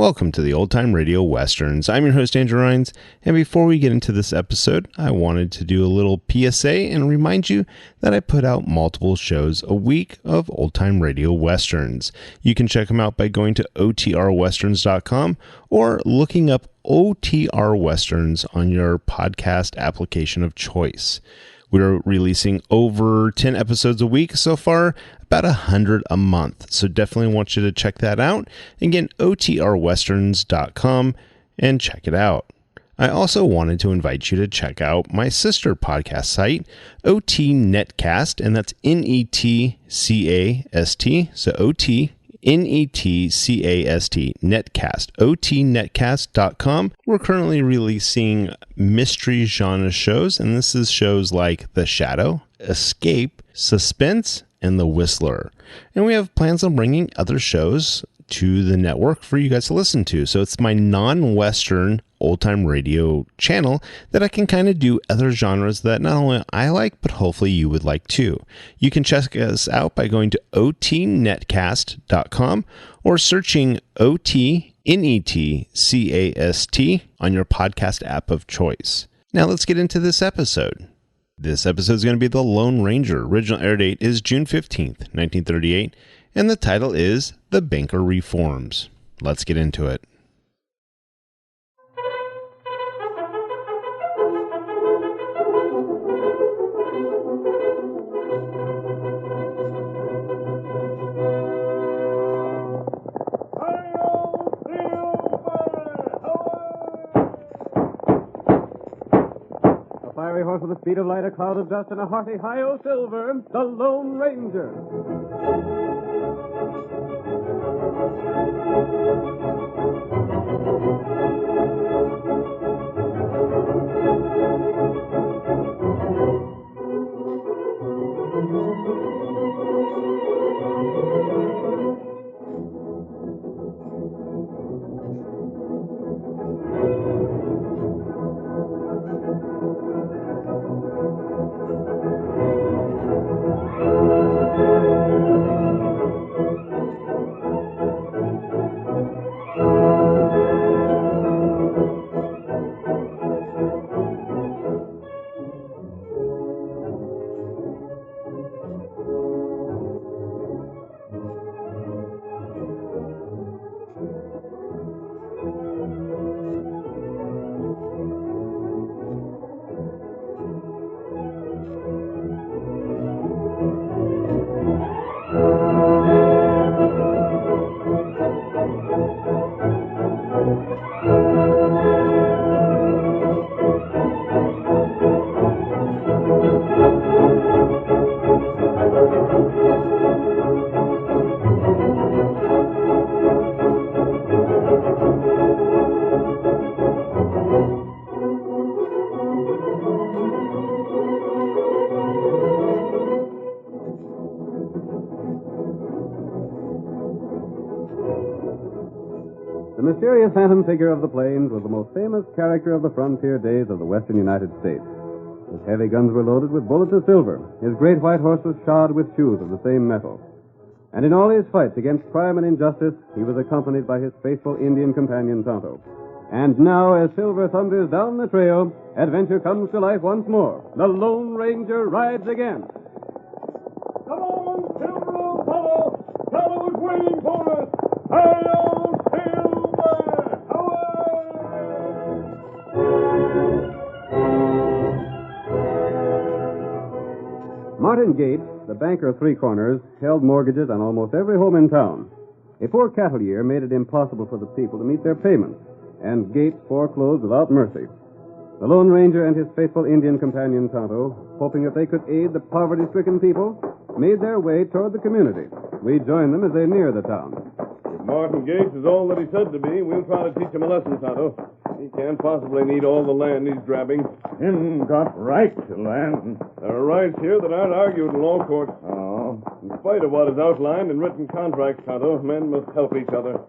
Welcome to the Old Time Radio Westerns. I'm your host, Andrew Rhynes, and before we get into this episode, I wanted to do a little PSA and remind you that I put out multiple shows a week of Old Time Radio Westerns. You can check them out by going to otrwesterns.com or looking up OTR Westerns on your podcast application of choice. We're releasing over 10 episodes a week so far, about 100 a month. So definitely want you to check that out. Again, otrwesterns.com and check it out. I also wanted to invite you to check out my sister podcast site, OT Netcast, and that's Netcast. So OT Netcast, Netcast, otnetcast.com. We're currently releasing mystery genre shows, and this is shows like The Shadow, Escape, Suspense, and The Whistler. And we have plans on bringing other shows to the network for you guys to listen to. So it's my non-Western old-time radio channel that I can kind of do other genres that not only I like, but hopefully you would like too. You can check us out by going to otnetcast.com or searching OTNETCAST on your podcast app of choice. Now let's get into this episode. This episode is going to be The Lone Ranger. Original air date is June 15th, 1938, and the title is The Banker Reforms. Let's get into it. A fiery horse with the speed of light, a cloud of dust, and a hearty hi-yo silver, the Lone Ranger. The mysterious phantom figure of the plains was the most famous character of the frontier days of the western United States. His heavy guns were loaded with bullets of silver. His great white horse was shod with shoes of the same metal. And in all his fights against crime and injustice, he was accompanied by his faithful Indian companion, Tonto. And now, as Silver thunders down the trail, adventure comes to life once more. The Lone Ranger rides again. Come on, Silver, old fellow! Fellow is waiting for us! Hi-yo, Silver! Martin Gates, the banker of Three Corners, held mortgages on almost every home in town. A poor cattle year made it impossible for the people to meet their payments, and Gates foreclosed without mercy. The Lone Ranger and his faithful Indian companion, Tonto, hoping that they could aid the poverty-stricken people, made their way toward the community. We joined them as they near the town. If Martin Gates is all that he said to be, we'll try to teach him a lesson, Tonto. He can't possibly need all the land he's grabbing. Him got right to land. There are rights here that aren't argued in law courts. Oh. In spite of what is outlined in written contracts, Tonto, men must help each other.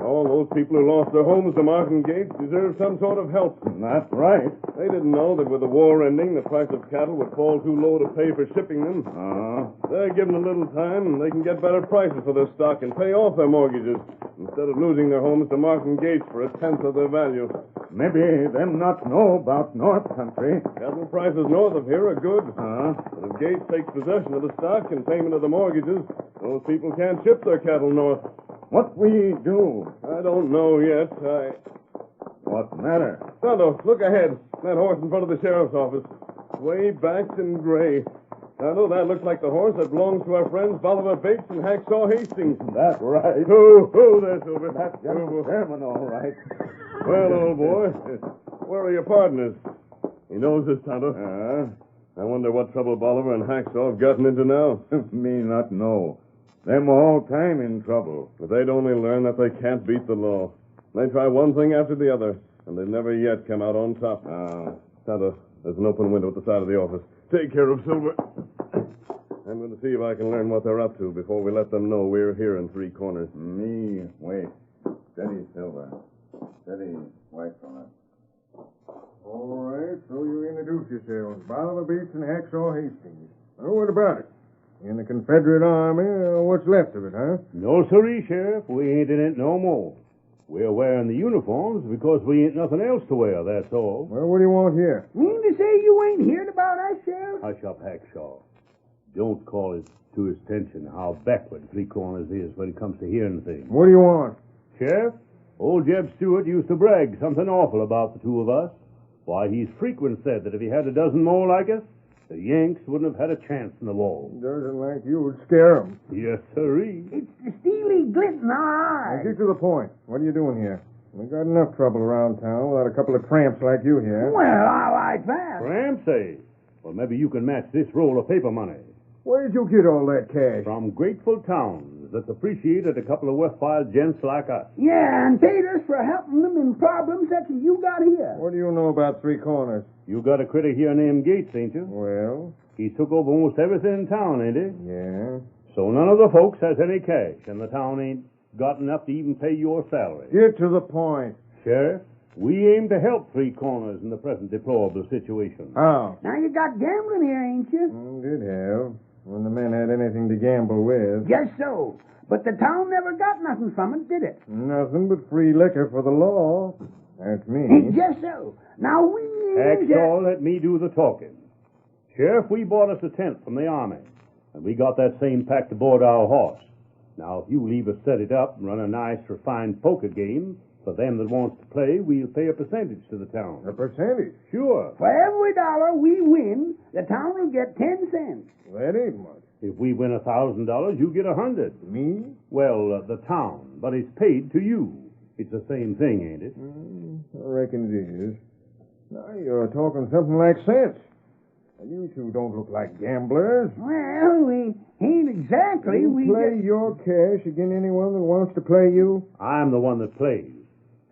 All those people who lost their homes to Martin Gates deserve some sort of help. That's right. They didn't know that with the war ending, the price of cattle would fall too low to pay for shipping them. They're given a little time, and they can get better prices for their stock and pay off their mortgages instead of losing their homes to Martin Gates for a tenth of their value. Maybe them not know about North Country. Cattle prices north of here are good. But if Gates takes possession of the stock and payment of the mortgages, those people can't ship their cattle north. What we do? I don't know yet. What matter? Tonto, look ahead. That horse in front of the sheriff's office. Way backed and gray. Tonto, that looks like the horse that belongs to our friends Bolivar Bates and Hacksaw Hastings. That's right. Ho, there, Silver. That's just the chairman, all right. Well, old boy, where are your partners? He knows this, Tonto. I wonder what trouble Bolivar and Hacksaw have gotten into now. Me not know. Them all time in trouble. But they'd only learn that they can't beat the law. They try one thing after the other, and they've never yet come out on top. Tonto, there's an open window at the side of the office. Take care of Silver. I'm going to see if I can learn what they're up to before we let them know we're here in Three Corners. Me, wait. Steady, Silver. Steady, White Fella. All right, so you introduce yourselves. Bolivar Bates and Hacksaw Hastings. Oh, what about it? In the Confederate Army, what's left of it, huh? No, sirree, Sheriff. We ain't in it no more. We're wearing the uniforms because we ain't nothing else to wear, that's all. Well, what do you want here? Mean to say you ain't heard about us, Sheriff? Hush up, Hackshaw. Don't call it to his attention how backward Three Corners is when it comes to hearing things. What do you want? Sheriff, old Jeb Stewart used to brag something awful about the two of us. Why, he's frequent said that if he had a dozen more like us, the Yanks wouldn't have had a chance in the war. Doesn't like you would scare 'em. Yes, sirree. It's the steely glint in our Now, eyes. get to the point. What are you doing here? We got enough trouble around town without a couple of tramps like you here. Well, I like that. Tramp say. Well, maybe you can match this roll of paper money. Where'd you get all that cash? From grateful towns that's appreciated a couple of worthwhile gents like us. Yeah, and paid us for helping them in problems such as you got here. What do you know about Three Corners? You got a critter here named Gates, ain't you? Well, He took over almost everything in town, ain't he? yeah. So none of the folks has any cash, and the town ain't got enough to even pay your salary. Get to the point. Sheriff, we aim to help Three Corners in the present deplorable situation. How? Now you got gambling here, ain't you? Did have. When the men had anything to gamble with. Just so. But the town never got nothing from it, did it? Nothing but free liquor for the law. That's me. Just so. Now we Hacksaw, let me do the talking. Sheriff, we bought us a tent from the Army, and we got that same packed aboard our horse. Now, if you leave us set it up and run a nice, refined poker game, for them that wants to play, we'll pay a percentage to the town. A percentage? Sure. For every dollar we win, the town will get 10 cents. That ain't much. If we win $1,000, you get 100. Me? Well, the town, but it's paid to you. It's the same thing, ain't it? I reckon it is. Now you're talking something like sense. You two don't look like gamblers. Well, we ain't exactly. You We play just... your cash against anyone that wants to play you? I'm the one that plays.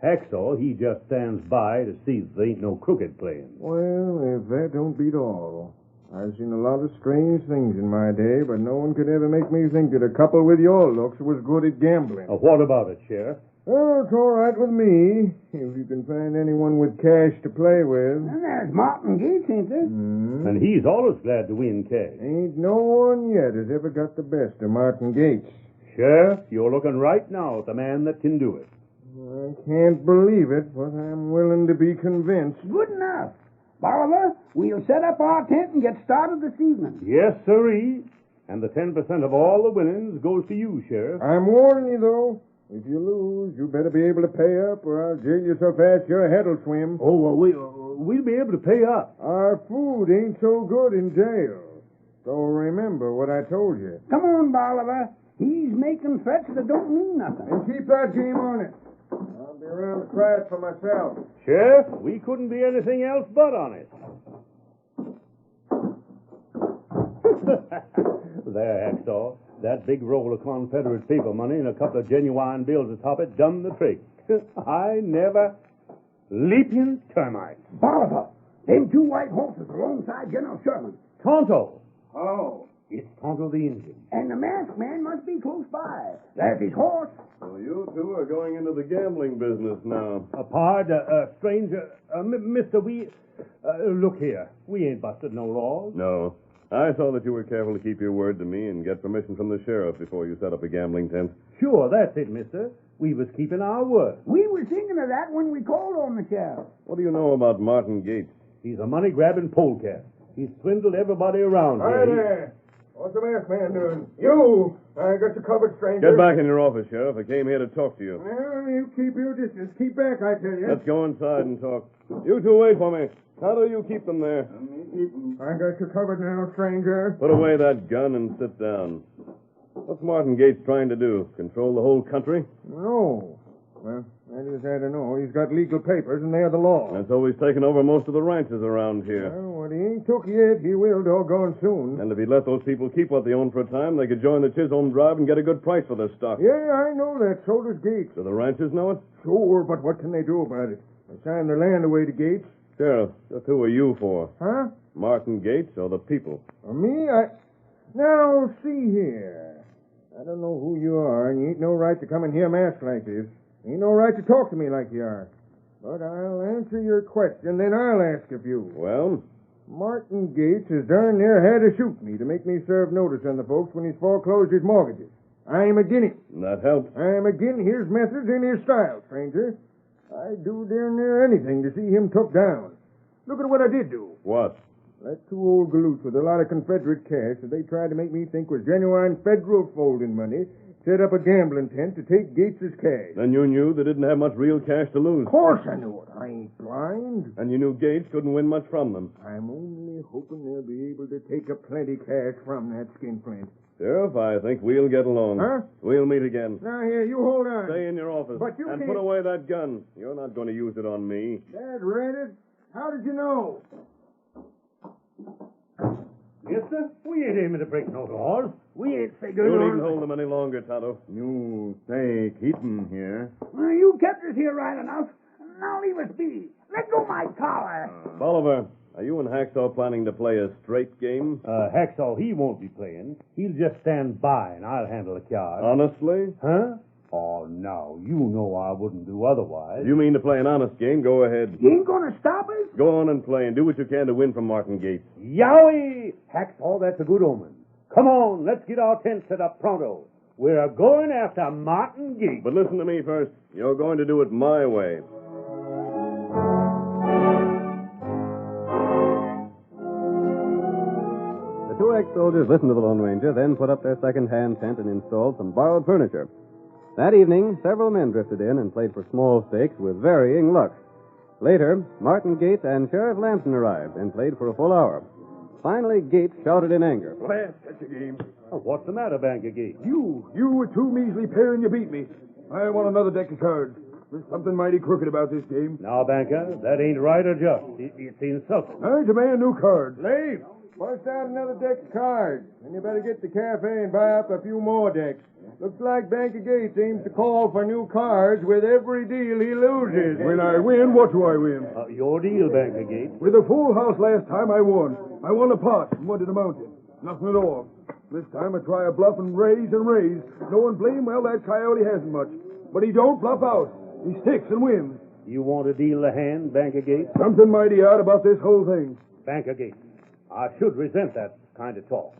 Hacksaw, he just stands by to see that there ain't no crooked playing. Well, if that don't beat all. I've seen a lot of strange things in my day, but no one could ever make me think that a couple with your looks was good at gambling. What about it, Sheriff? Well, it's all right with me, if you can find anyone with cash to play with. And there's Martin Gates, ain't there? And he's always glad to win cash. Ain't no one yet has ever got the best of Martin Gates. Sheriff, you're looking right now at the man that can do it. I can't believe it, but I'm willing to be convinced. Good enough. Bolivar, we'll set up our tent and get started this evening. Yes, sirree. And the 10% of all the winnings goes to you, Sheriff. I'm warning you, though. If you lose, you better be able to pay up, or I'll jail you so fast your head'll swim. Oh, well, we'll be able to pay up. Our food ain't so good in jail. So remember what I told you. Come on, Bolivar. He's making threats that don't mean nothing. And keep that game on it. I'll be around to try it for myself. Sheriff, we couldn't be anything else but on it. There, Hacksaw. That big roll of Confederate paper money and a couple of genuine bills atop it done the trick. I never... Leaping termites. Bolivar, them two white horses alongside General Sherman. Tonto. Oh, It's Tonto the Indian. And the masked man must be close by. There's his horse. So you two are going into the gambling business now. Stranger, mister, look here. We ain't busted no laws. No. I saw that you were careful to keep your word to me and get permission from the sheriff before you set up a gambling tent. Sure, that's it, mister. We was keeping our word. We were thinking of that when we called on the sheriff. What do you know about Martin Gates? He's a money-grabbing polecat. He's swindled everybody around Hi here. there. What's the masked man doing? You! I got you covered, stranger. Get back in your office, Sheriff. I came here to talk to you. Well, you keep your distance. Keep back, I tell you. Let's go inside and talk. You two wait for me. How do you keep them there? I got you covered now, stranger. Put away that gun and sit down. What's Martin Gates trying to do? Control the whole country? No. Well, that is, I don't know. He's got legal papers, and they're the law. And so he's taken over most of the ranches around here. Well, what he ain't took yet, he will doggone soon. And if he let those people keep what they own for a time, they could join the Chisholm Drive and get a good price for their stock. Yeah, I know that. So does Gates. Do the ranchers know it? Sure, but what can they do about it? They signed their land away to Gates. Sheriff, just who are you for? Huh? Martin Gates or the people? Me? Now, see here. I don't know who you are, and you ain't no right to come in here masked like this. Ain't no right to talk to me like you are. But I'll answer your question, then I'll ask a few. Well? Martin Gates has darn near had to shoot me to make me serve notice on the folks when he's foreclosed his mortgages. I'm agin him. That helps. I'm agin his methods and his style, stranger. I'd do darn near anything to see him took down. Look at what I did do. What? That two old galoots with a lot of Confederate cash that they tried to make me think was genuine federal folding money set up a gambling tent to take Gates's cash. Then you knew they didn't have much real cash to lose. Of course I knew it. I ain't blind. And you knew Gates couldn't win much from them. I'm only hoping they'll be able to take a plenty cash from that skinflint. Sheriff, I think we'll get along. Huh? We'll meet again. Now, here, you hold on. Stay in your office. But you and can't- put away that gun. You're not going to use it on me. Dad read it? How did you know? Mister, we ain't aiming to break no laws. We ain't You figuring needn't on... hold them any longer, Tonto. You say Keaton here. Well, you kept us here right enough. Now leave us be. Let go my collar. Bolivar, are you and Hacksaw planning to play a straight game? Hacksaw, he won't be playing. He'll just stand by, and I'll handle the card. Honestly? Huh? Oh, no, you know I wouldn't do otherwise. If you mean to play an honest game, go ahead. You ain't gonna stop us? Go on and play and do what you can to win from Martin Gates. Yowie! Hacksaw, that's a good omen. Come on, let's get our tent set up pronto. We're going after Martin Gates. But listen to me first. You're going to do it my way. The two ex-soldiers listened to the Lone Ranger, then put up their second-hand tent and installed some borrowed furniture. That evening, several men drifted in and played for small stakes with varying luck. Later, Martin Gates and Sheriff Lamson arrived and played for a full hour. Finally, Gates shouted in anger. Blast at your game. Oh, what's the matter, Banker Gates? You were too measly pair and you beat me. I want another deck of cards. There's something mighty crooked about this game. Now, Banker, that ain't right or just. It's insulting. I demand new cards. Leave. Bust out another deck of cards. And you better get to the cafe and buy up a few more decks. Looks like Banker Gates aims to call for new cards with every deal he loses. When I win, what do I win? Your deal, Banker Gates. With a full house last time, I won. I won a pot. And what did it amount to? Nothing at all. This time I try a bluff and raise and raise. No one blame, well, that coyote hasn't much. But he don't bluff out. He sticks and wins. You want to deal the hand, Banker Gates? Something mighty odd about this whole thing. Banker Gates, I should resent that kind of talk.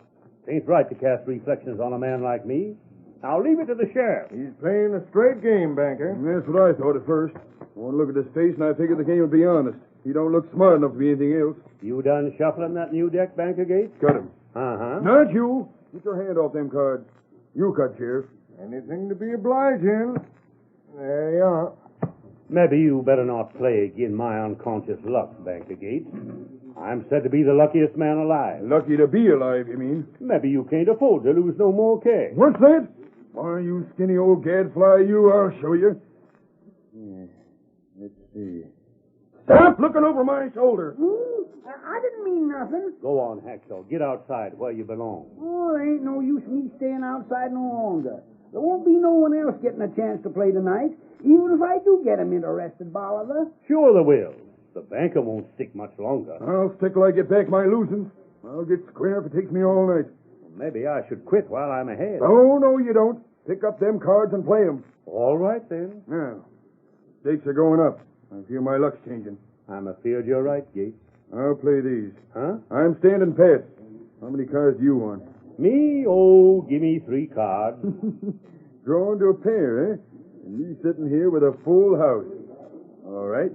It ain't right to cast reflections on a man like me. Now leave it to the sheriff. He's playing a straight game, Banker. And that's what I thought at first. One look at his face, and I figured the game would be honest. He don't look smart enough to be anything else. You done shuffling that new deck, Banker Gates? Cut him. Uh-huh. Not you. Get your hand off them cards. You cut, Sheriff. Anything to be obliging. There you are. Maybe you better not play again my unconscious luck, Banker Gates. I'm said to be the luckiest man alive. Lucky to be alive, you mean? Maybe you can't afford to lose no more cash. What's that? Why, you skinny old gadfly, you, I'll show you. Let's see. Stop looking over my shoulder. I didn't mean nothing. Go on, Hacksaw. Get outside where you belong. Oh, there ain't no use me staying outside no longer. There won't be no one else getting a chance to play tonight, even if I do get him interested, Bolivar. Sure there will. The banker won't stick much longer. I'll stick till I get back my losings. I'll get square if it takes me all night. Maybe I should quit while I'm ahead. Oh, no, you don't. Pick up them cards and play 'em. All right, then. Now, stakes are going up. I feel my luck's changing. I'm afeard you're right, Gates. I'll play these. Huh? I'm standing pat. How many cards do you want? Me? Oh, give me 3 cards. Drawn to a pair, eh? And me sitting here with a full house. All right.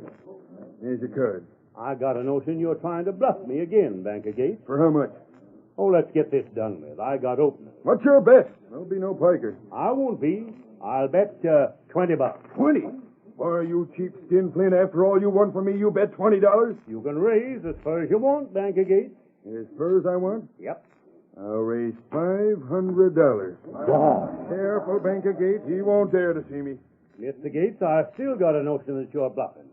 Here's your card. I got a notion you're trying to bluff me again, Banker Gates. For how much? Oh, let's get this done with. I got openers. What's your bet? There'll be no piker. I won't be. I'll bet $20. 20? Why, you cheap skin flint, after all you won from me, you bet $20? You can raise as far as you want, Banker Gates. As far as I want? Yep. I'll raise $500. Careful, Banker Gates. He won't dare to see me. Mr. Gates, I've still got a notion that you're bluffing.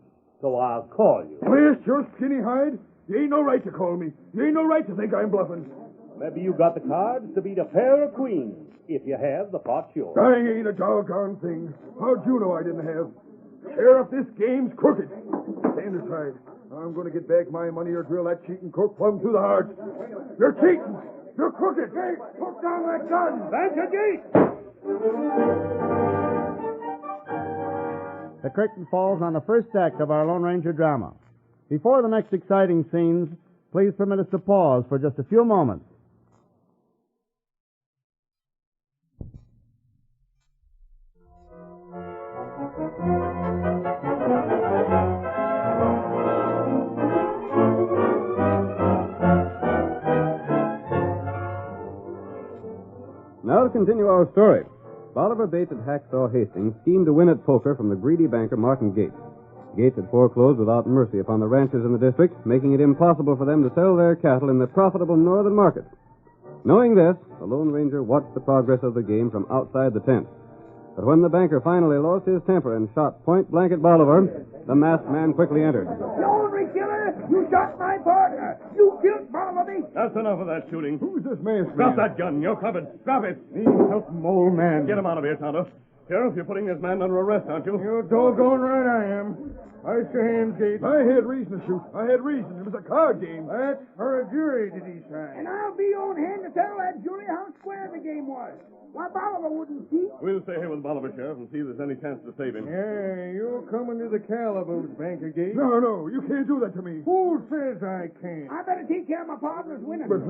So I'll call you. Blast your skinny hide. You ain't no right to call me. You ain't no right to think I'm bluffing. Maybe you got the cards to beat a pair of queens. If you have, the pot's yours. I ain't a doggone thing. How'd you know I didn't have? Sheriff, this game's crooked. Stand aside. I'm going to get back my money or drill that cheating cook plumb through the heart. You're cheating. You're crooked. Hey, put down that gun. Banker Gates! The curtain falls on the first act of our Lone Ranger drama. Before the next exciting scenes, please permit us to pause for just a few moments. Now to continue our story. Bolivar Bates at Hacksaw Hastings schemed to win at poker from the greedy banker Martin Gates. Gates had foreclosed without mercy upon the ranchers in the district, making it impossible for them to sell their cattle in the profitable northern market. Knowing this, the Lone Ranger watched the progress of the game from outside the tent. But when the banker finally lost his temper and shot point blank at Bolivar, the masked man quickly entered. You ornery killer! You shot my partner! You killed Bolivar Bates! That's enough of that shooting. Who's this masked Drop man? that gun. You're covered. Drop it. Help him, old man. Get him out of here, Tonto. Sheriff, you're putting this man under arrest, aren't you? You're doggone right I am. Ice your hands, Gates. I had reason to shoot. I had reason. It was a card game. That's for a jury to decide. And I'll be on hand to tell that jury how square the game was. Why, Bolivar wouldn't cheat. We'll stay here with Bolivar, Sheriff, and see if there's any chance to save him. Yeah, you're coming to the calaboose, Banker Gates. No, you can't do that to me. Who says I can't? I better take care of my partner's winning. But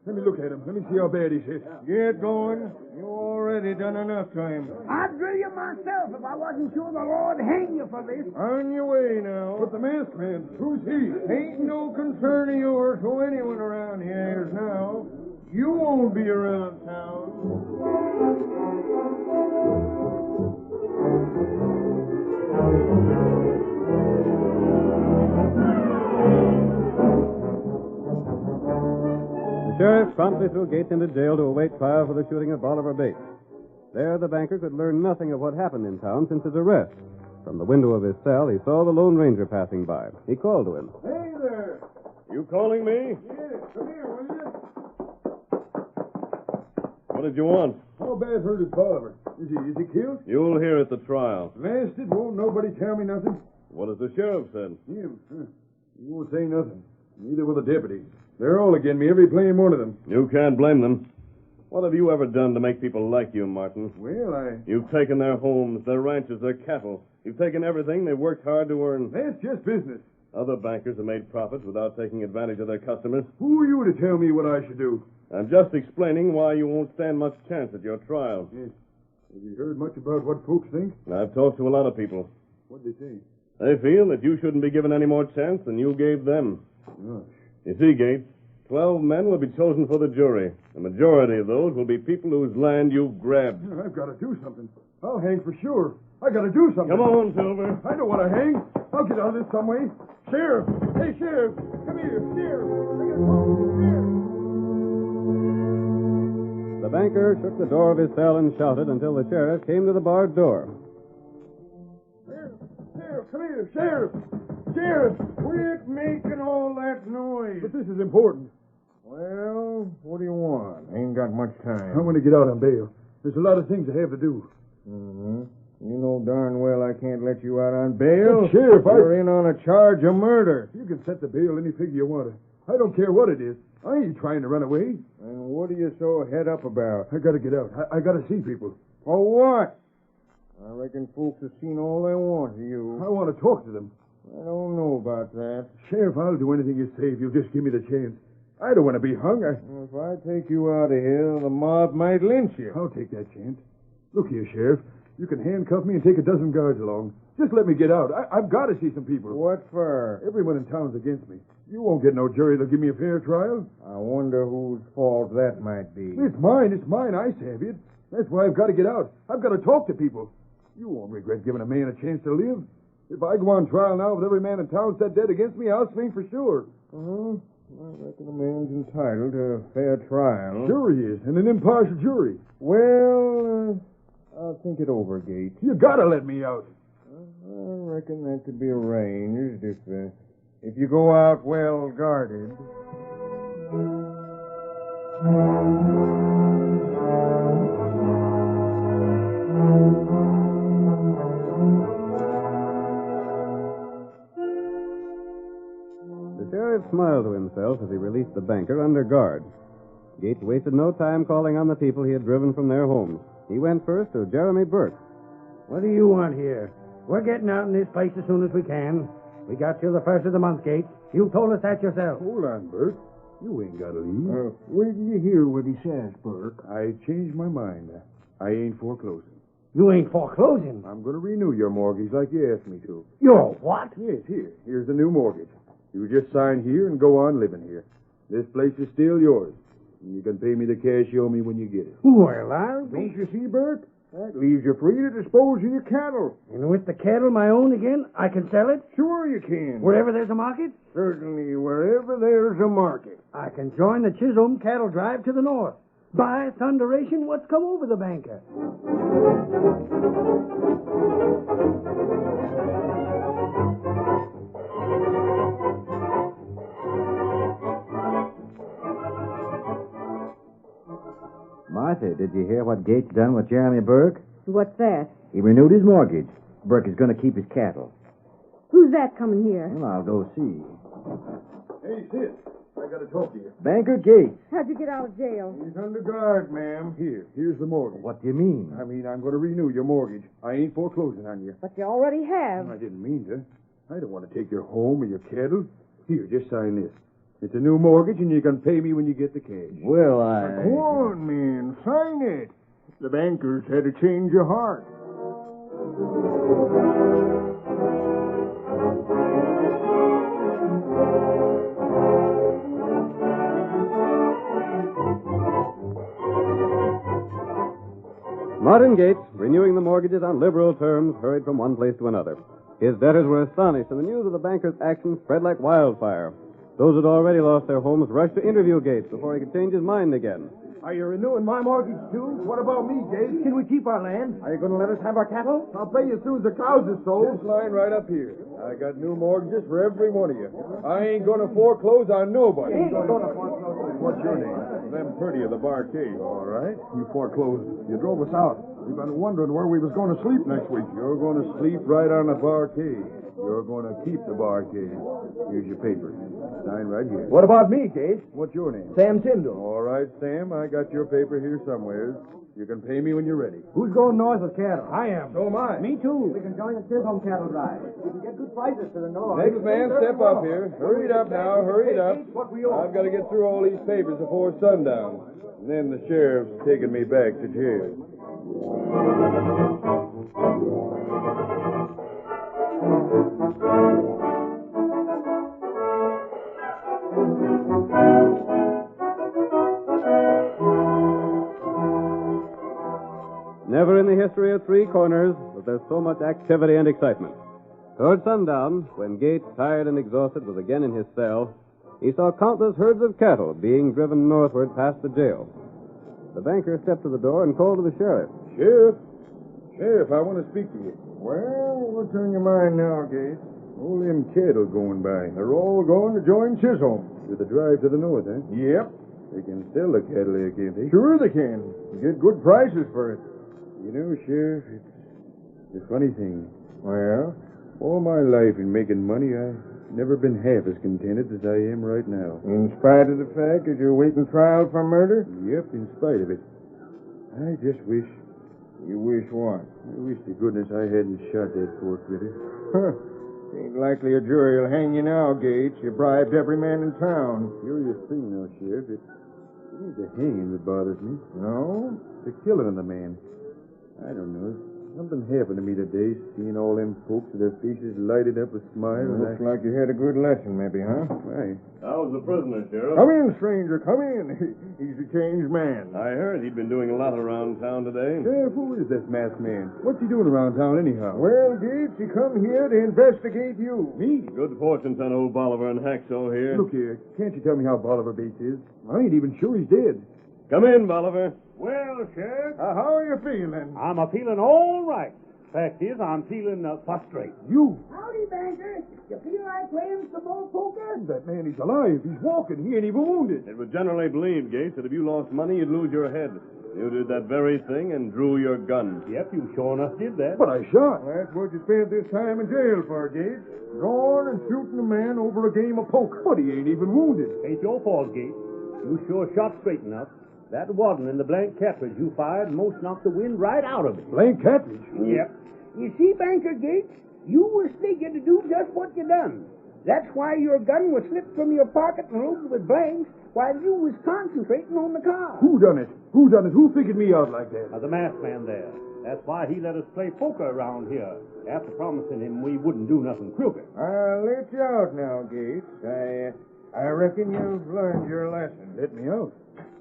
let me look at him. Let me see how bad he's hit. Get going. You already done enough to him. I'd drill you myself if I wasn't sure the Lord hang you for this. On your way now. But the masked man, who's he? Ain't no concern of yours who anyone around here is now. You won't be around town. The sheriff promptly threw Gates into jail to await trial for the shooting of Bolivar Bates. There, the banker could learn nothing of what happened in town since his arrest. From the window of his cell, he saw the Lone Ranger passing by. He called to him. Hey there. You calling me? Yes, come here, will you? What did you want? How bad hurt is Bolivar? Is he killed? You'll hear at the trial. Blasted, won't nobody tell me nothing? What has the sheriff said? Him? Huh. He won't say nothing. Neither will the deputy. They're all against me, every plain one of them. You can't blame them. What have you ever done to make people like you, Martin? Well, You've taken their homes, their ranches, their cattle. You've taken everything they've worked hard to earn. That's just business. Other bankers have made profits without taking advantage of their customers. Who are you to tell me what I should do? I'm just explaining why you won't stand much chance at your trial. Yes. Have you heard much about what folks think? I've talked to a lot of people. What'd they say? They feel that you shouldn't be given any more chance than you gave them. Gosh. You see, Gates, 12 men will be chosen for the jury. The majority of those will be people whose land you've grabbed. I've got to do something. I'll hang for sure. I got to do something. Come on, Silver. I don't want to hang. I'll get out of this some way. Sheriff! Hey, Sheriff! Come here, Sheriff! I got to talk to you, Sheriff! The banker shook the door of his cell and shouted until the sheriff came to the barred door. Sheriff, come here, Sheriff! Sheriff! Quit making all that noise. But this is important. Well, what do you want? Ain't got much time. I want to get out on bail. There's a lot of things I have to do. Mm-hmm. You know darn well I can't let you out on bail. But Sheriff, you're in on a charge of murder. You can set the bail any figure you want to. I don't care what it is. I ain't trying to run away. And what are you so head up about? I gotta get out. I gotta see people. For what? I reckon folks have seen all they want of you. I want to talk to them. I don't know about that. Sheriff, I'll do anything you say if you'll just give me the chance. I don't want to be hung. If I take you out of here, the mob might lynch you. I'll take that chance. Look here, Sheriff. You can handcuff me and take a dozen guards along. Just let me get out. I've got to see some people. What for? Everyone in town's against me. You won't get no jury that'll give me a fair trial. I wonder whose fault that might be. It's mine. It's mine. I saved it. That's why I've got to get out. I've got to talk to people. You won't regret giving a man a chance to live. If I go on trial now with every man in town set dead against me, I'll swing for sure. Uh-huh. I reckon a man's entitled to a fair trial. Sure he is, and an impartial jury. Well, I'll think it over, Gates. You gotta let me out. I reckon that could be arranged if you go out well guarded. The sheriff smiled to himself as he released the banker under guard. Gates wasted no time calling on the people he had driven from their homes. He went first to Jeremy Burke. What do you want here? We're getting out in this place as soon as we can. We got till the first of the month, Gates. You told us that yourself. Hold on, Bert. You ain't gotta leave. Where do you hear what he says, Burke? I changed my mind. I ain't foreclosing. You ain't foreclosing. I'm gonna renew your mortgage like you asked me to. You're what? Yes, here. Here's the new mortgage. You just sign here and go on living here. This place is still yours. And you can pay me the cash you owe me when you get it. Well, I'll Don't you see, Burke? That leaves you free to dispose of your cattle. And with the cattle my own again, I can sell it? Sure you can. Wherever there's a market? Certainly, wherever there's a market. I can join the Chisholm cattle drive to the north. By thunderation, what's come over the banker? Martha, did you hear what Gates done with Jeremy Burke? What's that? He renewed his mortgage. Burke is going to keep his cattle. Who's that coming here? Well, I'll go see. Hey, Sid. I gotta talk to you. Banker Gates. How'd you get out of jail? He's under guard, ma'am. Here's the mortgage. What do you mean? I mean, I'm gonna renew your mortgage. I ain't foreclosing on you. But you already have. I didn't mean to. I don't want to take your home or your cattle. Here, just sign this. It's a new mortgage, and you can pay me when you get the cash. Well, Go on, man. Sign it. The bankers had a change of heart. Martin Gates, renewing the mortgages on liberal terms, hurried from one place to another. His debtors were astonished, and the news of the banker's action spread like wildfire. Those who had already lost their homes rushed to interview Gates before he could change his mind again. Are you renewing my mortgage, too? What about me, Gates? Can we keep our land? Are you going to let us have our cattle? I'll pay you as soon as the cows are sold. This line right up here. I got new mortgages for every one of you. I ain't going to foreclose on nobody. What's your name? Them Purdy of the Barcade. All right. You foreclosed. You drove us out. We've been wondering where we was going to sleep next week. You're going to sleep right on the barcade. You're going to keep the barcade. Here's your paper. Sign right here. What about me, Gates? What's your name? Sam Tyndall. All right, Sam. I got your paper here somewhere. You can pay me when you're ready. Who's going north with cattle? I am. So am I. Me too. We can join the Chisholm cattle drive. We can get good prices to the north. Next man, step up here. Hurry it up now. Hurry it up. What we owe? I've got to get through all these papers before sundown. And then the sheriff's taking me back to jail. Never in the history of Three Corners was there so much activity and excitement. Toward sundown, when Gates, tired and exhausted, was again in his cell, he saw countless herds of cattle being driven northward past the jail. The banker stepped to the door and called to the sheriff. Sheriff, I want to speak to you. Well, what's on your mind now, Gates? All them cattle going by. They're all going to join Chisholm. To the drive to the north, eh? Yep. They can sell the cattle there, can't they? Sure they can. Get good prices for it. You know, Sheriff, it's a funny thing. Well? All my life in making money, Never been half as contented as I am right now. In spite of the fact that you're waiting trial for murder? Yep, in spite of it. I just wish... You wish what? I wish to goodness I hadn't shot that poor critter. Huh. Ain't likely a jury will hang you now, Gates. You bribed every man in town. Curious thing, though, Sheriff. It ain't the hanging that bothers me. No? The killing of the man. I don't know. Something happened to me today, seeing all them folks with their faces lighted up with smiles. Looks like you had a good lesson, maybe, huh? Right. How's the prisoner, Sheriff? Come in, stranger, come in. He's a changed man. I heard he'd been doing a lot around town today. Sheriff, who is this masked man? What's he doing around town anyhow? Well, Gates, he come here to investigate you. Me? Good fortune sent old Bolivar and Hacksaw here. Look here, can't you tell me how Bolivar Bates is? I ain't even sure he's dead. Come in, Bolivar. Well, Sheriff, how are you feeling? I'm a feeling all right. Fact is, I'm feeling frustrated. You? Howdy, banker. You feel like playing some more poker? That man, he's alive. He's walking. He ain't even wounded. It was generally believed, Gates, that if you lost money, you'd lose your head. You did that very thing and drew your gun. Yep, you sure enough did that. But I shot. That's what you spent this time in jail for, Gates. Drawing and shooting a man over a game of poker. But he ain't even wounded. Ain't your fault, Gates. You sure shot straight enough. That wadding in the blank cartridge you fired most knocked the wind right out of it. Blank cartridge? Yep. You see, Banker Gates, you was thinking to do just what you done. That's why your gun was slipped from your pocket and loaded with blanks while you was concentrating on the car. Who done it? Who done it? Who figured me out like that? The masked man there. That's why he let us play poker around here, after promising him we wouldn't do nothing crooked. I'll let you out now, Gates. I reckon you've learned your lesson. Let me out.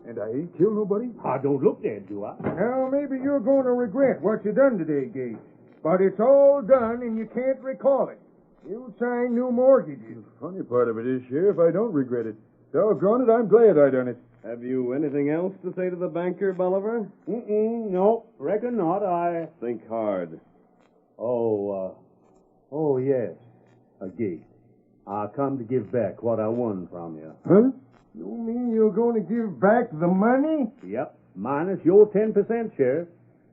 And I ain't killed nobody? I don't look dead, do I? Now, maybe you're going to regret what you done today, Gates. But it's all done, and you can't recall it. You signed new mortgages. The funny part of it is, Sheriff, I don't regret it. Doggone it, I'm glad I done it. Have you anything else to say to the banker, Bolivar? No, reckon not. Think hard. Oh, yes. Gates. I come to give back what I won from you. Huh? You mean you're going to give back the money? Yep, minus your 10%, Sheriff.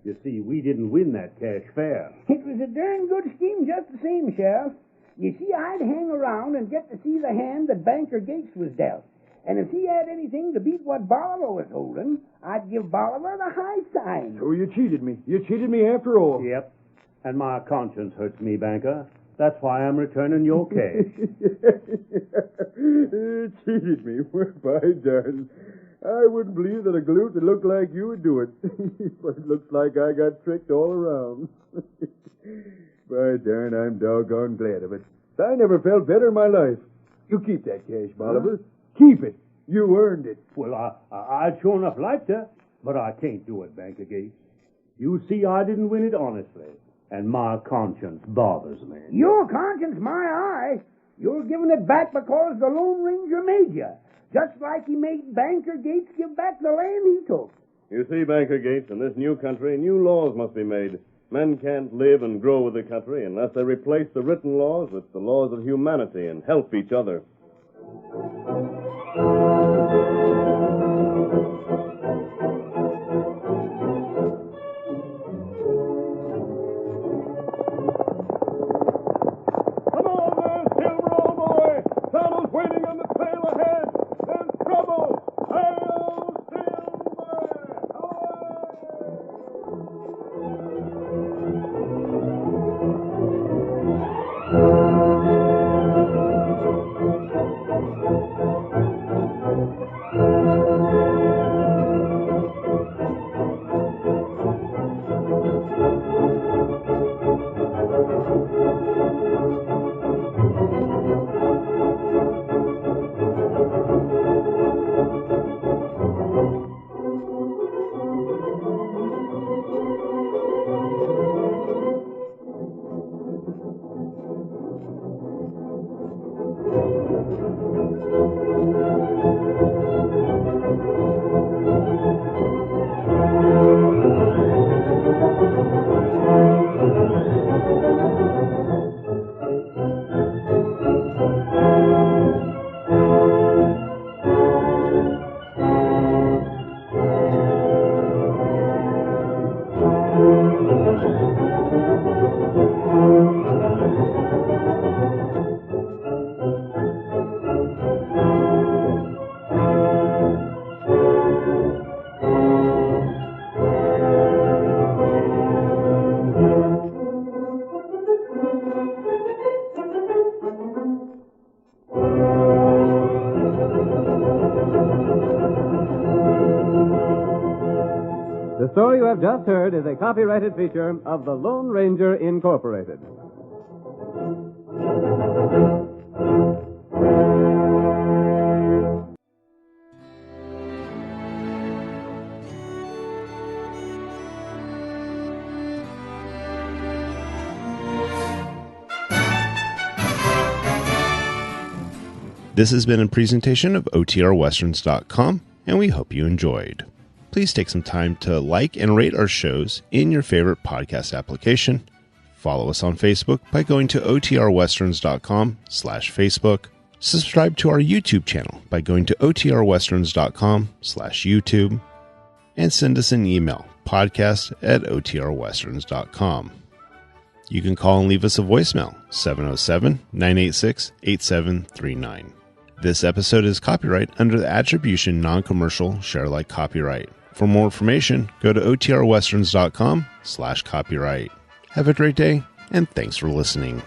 You see, we didn't win that cash fair. It was a darn good scheme just the same, Sheriff. You see, I'd hang around and get to see the hand that Banker Gates was dealt. And if he had anything to beat what Bolivar was holding, I'd give Bolivar the high sign. So you cheated me. You cheated me after all. Yep, and my conscience hurts me, Banker. That's why I'm returning your cash. Cheated me. Well, by darn. I wouldn't believe that a galoot that looked like you would do it. But it looks like I got tricked all around. By darn, I'm doggone glad of it. I never felt better in my life. You keep that cash, Bolivar. Keep it. You earned it. Well, I'd sure enough like to, but I can't do it, Banker Gates. You see, I didn't win it honestly, and my conscience bothers me. Your conscience, my eye. You're giving it back because the Lone Ranger made you. Just like he made Banker Gates give back the land he took. You see, Banker Gates, in this new country, new laws must be made. Men can't live and grow with the country unless they replace the written laws with the laws of humanity and help each other. Come on there, Silver, old boy. Donald's waiting on the trail ahead. There's trouble. Hail, story you have just heard is a copyrighted feature of the Lone Ranger Incorporated. This has been a presentation of OTRWesterns.com, and we hope you enjoyed. Please take some time to like and rate our shows in your favorite podcast application. Follow us on Facebook by going to OTRWesterns.com/Facebook. Subscribe to our YouTube channel by going to OTRWesterns.com/YouTube. And send us an email, podcast@OTRWesterns.com. You can call and leave us a voicemail, 707-986-8739. This episode is copyright under the Attribution Non-Commercial Share-alike copyright. For more information, go to OTRWesterns.com/copyright. Have a great day, and thanks for listening.